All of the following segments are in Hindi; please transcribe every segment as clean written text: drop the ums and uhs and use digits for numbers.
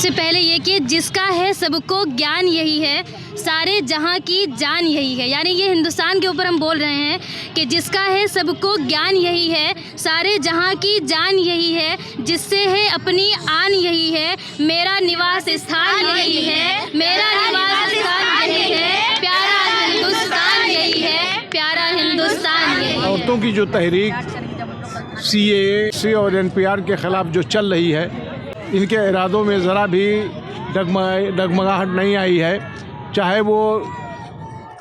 सबसे पहले ये कि जिसका है सबको ज्ञान यही है, सारे जहां की जान यही है। यानी ये हिंदुस्तान के ऊपर हम बोल रहे हैं कि जिसका है सबको ज्ञान यही है, सारे जहां की जान यही है, जिससे है अपनी आन यही है, मेरा निवास स्थान यही है, मेरा निवास स्थान यही है, प्यारा हिंदुस्तान यही है, प्यारा हिंदुस्तान यही है। औरतों की जो तहरीक CAA और NPR के ख़िलाफ़ जो चल रही है, इनके इरादों में ज़रा भी डगमगाहट नहीं आई है। चाहे वो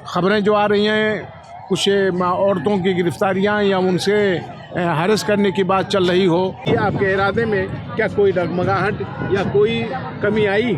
ख़बरें जो आ रही हैं कुछ औरतों की गिरफ़्तारियाँ या उनसे हरस करने की बात चल रही हो, कि आपके इरादे में क्या कोई डगमगाहट या कोई कमी आई?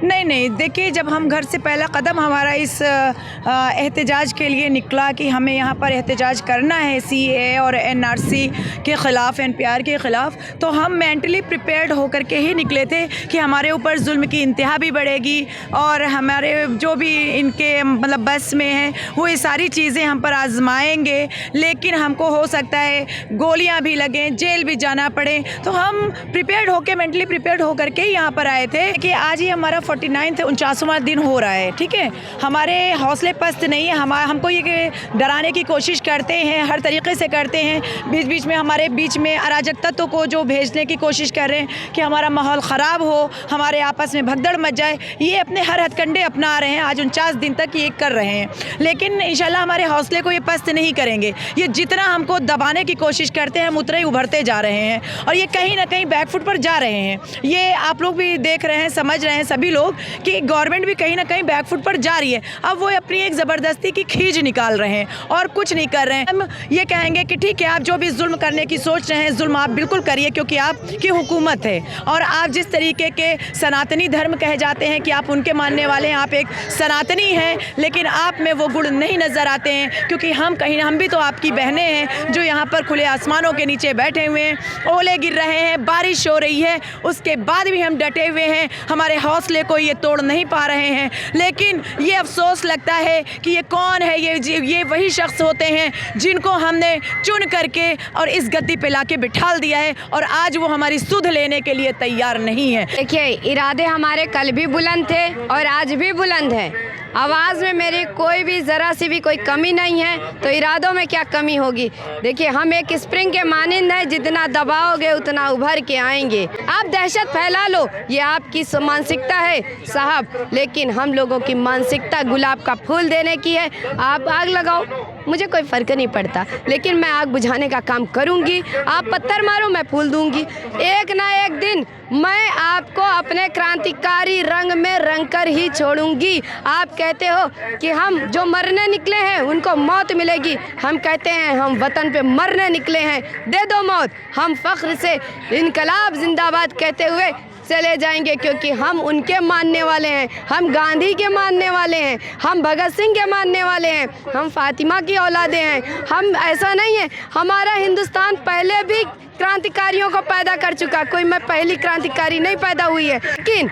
नहीं, देखिए, जब हम घर से पहला कदम हमारा इस एहतजाज के लिए निकला कि हमें यहाँ पर एहतजाज करना है CAA और NRC के ख़िलाफ़, NPR के ख़िलाफ़, तो हम मेंटली प्रिपेयर्ड होकर के ही निकले थे कि हमारे ऊपर जुल्म की इंतहा भी बढ़ेगी और हमारे जो भी इनके मतलब बस में है वो ये सारी चीज़ें हम पर आजमाएंगे, लेकिन हमको हो सकता है गोलियाँ भी लगें, जेल भी जाना पड़े। तो हम प्रिपेयर्ड होकर, मेंटली प्रिपेयर्ड होकर के यहाँ पर आए थे कि आज ही हमारा 49वां दिन हो रहा है। ठीक है, हमारे हौसले पस्त नहीं है। हमको ये डराने की कोशिश करते हैं, हर तरीके से करते हैं, बीच बीच में हमारे बीच में अराजक तत्वों को जो भेजने की कोशिश कर रहे हैं कि हमारा माहौल ख़राब हो, हमारे आपस में भगदड़ मच जाए। ये अपने हर हथकंडे अपना रहे हैं, आज 49 दिन तक ये कर रहे हैं, लेकिन इंशाल्लाह हमारे हौसले को ये पस्त नहीं करेंगे। ये जितना हमको दबाने की कोशिश करते हैं, हम उतना ही उभरते जा रहे हैं और ये कहीं ना कहीं बैकफुट पर जा रहे हैं। ये आप लोग भी देख रहे हैं, समझ रहे हैं सभी लोग कि गवर्नमेंट भी कहीं ना कहीं बैकफुट पर जा रही है। अब वो अपनी एक ज़बरदस्ती की खींच निकाल रहे हैं और कुछ नहीं कर रहे हैं। हम ये कहेंगे कि ठीक है, आप जो भी जुल्म करने की सोच रहे हैं, जुल्म आप बिल्कुल करिए, क्योंकि आपकी हुकूमत है और आप जिस तरीके के सनातनी धर्म कहे जाते हैं कि आप उनके मानने वाले हैं, आप एक सनातनी हैं, लेकिन आप में वो गुण नहीं नज़र आते हैं, क्योंकि हम भी तो आपकी बहनें हैं जो यहाँ पर खुले आसमानों के नीचे बैठे हुए हैं, ओले गिर रहे हैं, बारिश हो रही है, उसके बाद भी हम डटे हुए हैं, हमारे हौसले को ये तोड़ नहीं पा रहे हैं। लेकिन ये अफसोस लगता है कि ये कौन है, ये वही शख्स होते हैं जिनको हमने चुन करके और इस गद्दी पे लाके बिठाल दिया है और आज वो हमारी सुध लेने के लिए तैयार नहीं है। देखिए, इरादे हमारे कल भी बुलंद थे और आज भी बुलंद हैं। आवाज़ में मेरी कोई भी ज़रा सी भी कोई कमी नहीं है, तो इरादों में क्या कमी होगी। देखिए, हम एक स्प्रिंग के मानिंद हैं, जितना दबाओगे उतना उभर के आएंगे। आप दहशत फैला लो, ये आपकी मानसिकता है साहब, लेकिन हम लोगों की मानसिकता गुलाब का फूल देने की है। आप आग लगाओ, मुझे कोई फ़र्क नहीं पड़ता, लेकिन मैं आग बुझाने का काम करूंगी। आप पत्थर मारो, मैं फूल दूंगी। एक ना एक दिन मैं आपको अपने क्रांतिकारी रंग में रंग कर ही छोड़ूंगी। आप कहते हो कि हम जो मरने निकले हैं उनको मौत मिलेगी, हम कहते हैं हम वतन पे मरने निकले हैं, दे दो मौत। हम फ़ख्र से इनकलाब जिंदाबाद कहते हुए चले जाएंगे, क्योंकि हम उनके मानने वाले हैं, हम गांधी के मानने वाले हैं, हम भगत सिंह के मानने वाले हैं, हम फातिमा की औलादे हैं। हम ऐसा नहीं है, हमारा हिंदुस्तान पहले भी क्रांतिकारियों को पैदा कर चुका, कोई मैं पहली क्रांतिकारी नहीं पैदा हुई है। लेकिन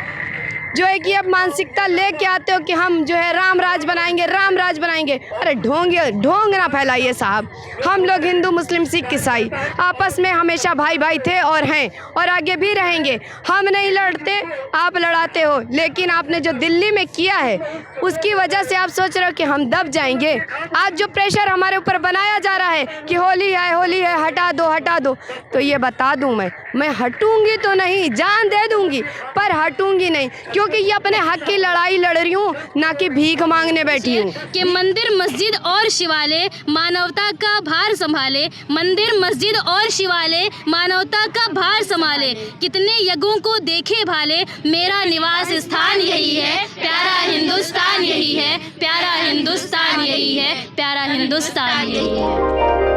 जो है कि अब मानसिकता लेके आते हो कि हम जो है राम राज बनाएंगे, राम राज बनाएंगे। अरे ढोंग ना फैलाइए साहब। हम लोग हिंदू, मुस्लिम, सिख, ईसाई आपस में हमेशा भाई भाई थे और हैं और आगे भी रहेंगे। हम नहीं लड़ते, आप लड़ाते हो, लेकिन आपने जो दिल्ली में किया है उसकी वजह से आप सोच रहे हो कि हम दब जाएंगे। आज जो प्रेशर हमारे ऊपर बनाया जा रहा है कि होली है, हटा दो, तो ये बता दूँ, मैं हटूंगी तो नहीं, जान दे दूंगी, पर हटूंगी नहीं, क्योंकि ये अपने हक की लड़ाई लड़ रही हूँ, ना कि भीख मांगने बैठी हूँ। कि मंदिर, मस्जिद और शिवालय मानवता का भार संभाले, मंदिर, मस्जिद और शिवालय मानवता का भार संभाले, कितने यज्ञों को देखे भाले, मेरा निवास स्थान यही है, प्यारा हिंदुस्तान यही है, प्यारा हिंदुस्तान यही है, प्यारा हिंदुस्तान यही है।